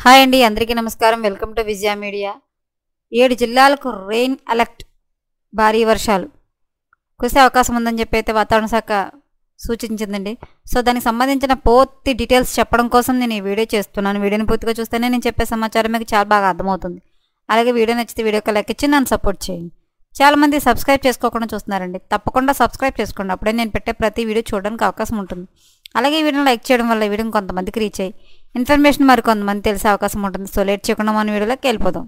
Hi అండి, అందరికీ నమస్కారం. Welcome to Vijaya media. 7 జిల్లాలకు రెయిన్ అలర్ట్, భారీ వర్షాలు కురిసే అవకాశం ఉందని చెప్పి అయితే వాతావరణ శాఖ సూచించిందండి. సో దానికి సంబంధించిన పూర్తి డీటెయిల్స్ చెప్పడం కోసం నేను ఈ వీడియో చేస్తున్నాను. వీడియోని పూర్తిగా చూస్తేనే నేను చెప్పే సమాచారం మీకు చాలా బాగా అర్థమవుతుంది. అలాగే వీడియో నచ్చితే వీడియోకి లైక్ ఇచ్చి నన్ను సపోర్ట్ చేయండి. చాలామంది సబ్స్క్రైబ్ చేసుకోకుండా చూస్తున్నారండి. తప్పకుండా సబ్స్క్రైబ్ చేసుకోండి. అప్పుడే నేను పెట్టే ప్రతి వీడియో చూడడానికి అవకాశం ఉంటుంది. అలాగే ఈ వీడియోని లైక్ చేయడం వల్ల ఈ వీడియోని కొంతమందికి రీచ్ అయ్యి ఇన్ఫర్మేషన్ మరి కొంతమంది తెలిసే అవకాశం ఉంటుంది. సో లేట్ చేయకుండా మన వీడియోలోకి వెళ్ళిపోదాం.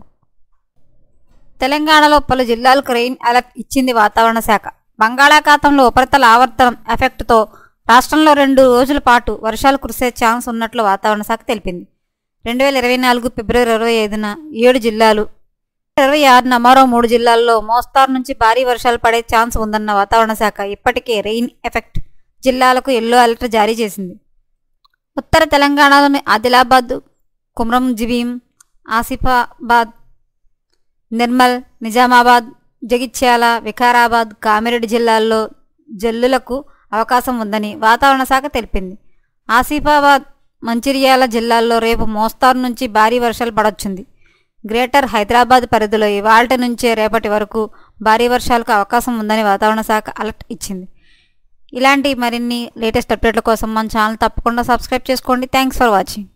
తెలంగాణలో పలు జిల్లాలకు రెయిన్ అలర్ట్ ఇచ్చింది వాతావరణ శాఖ. బంగాళాఖాతంలో ఉపరితల ఆవర్తనం ఎఫెక్ట్తో రాష్ట్రంలో 2 రోజుల పాటు వర్షాలు కురిసే ఛాన్స్ ఉన్నట్లు వాతావరణ శాఖ తెలిపింది. 2024 ఫిబ్రవరి 25న 7 జిల్లాలు, 26న మరో 3 జిల్లాల్లో మోస్తారు నుంచి భారీ వర్షాలు పడే ఛాన్స్ ఉందన్న వాతావరణ శాఖ ఇప్పటికే రెయిన్ ఎఫెక్ట్ జిల్లాలకు ఎల్లో అలర్ట్ జారీ చేసింది. ఉత్తర తెలంగాణలోని ఆదిలాబాద్, కుమ్రంభీం, ఆసిఫాబాద్, నిర్మల్, నిజామాబాద్, జగిత్యాల, వికారాబాద్, కామారెడ్డి జిల్లాల్లో జల్లులకు అవకాశం ఉందని వాతావరణ శాఖ తెలిపింది. ఆసిఫాబాద్, మంచిర్యాల జిల్లాల్లో రేపు మోస్తారు నుంచి భారీ వర్షాలు పడొచ్చింది. గ్రేటర్ హైదరాబాద్ పరిధిలో ఇవాల్టి నుంచే రేపటి వరకు భారీ వర్షాలకు అవకాశం ఉందని వాతావరణ శాఖ అలర్ట్ ఇచ్చింది. ఇలాంటి మరిన్ని లేటెస్ట్ అప్డేట్ల కోసం మన ఛానల్ తప్పకుండా సబ్స్క్రైబ్ చేసుకోండి. Thanks for watching.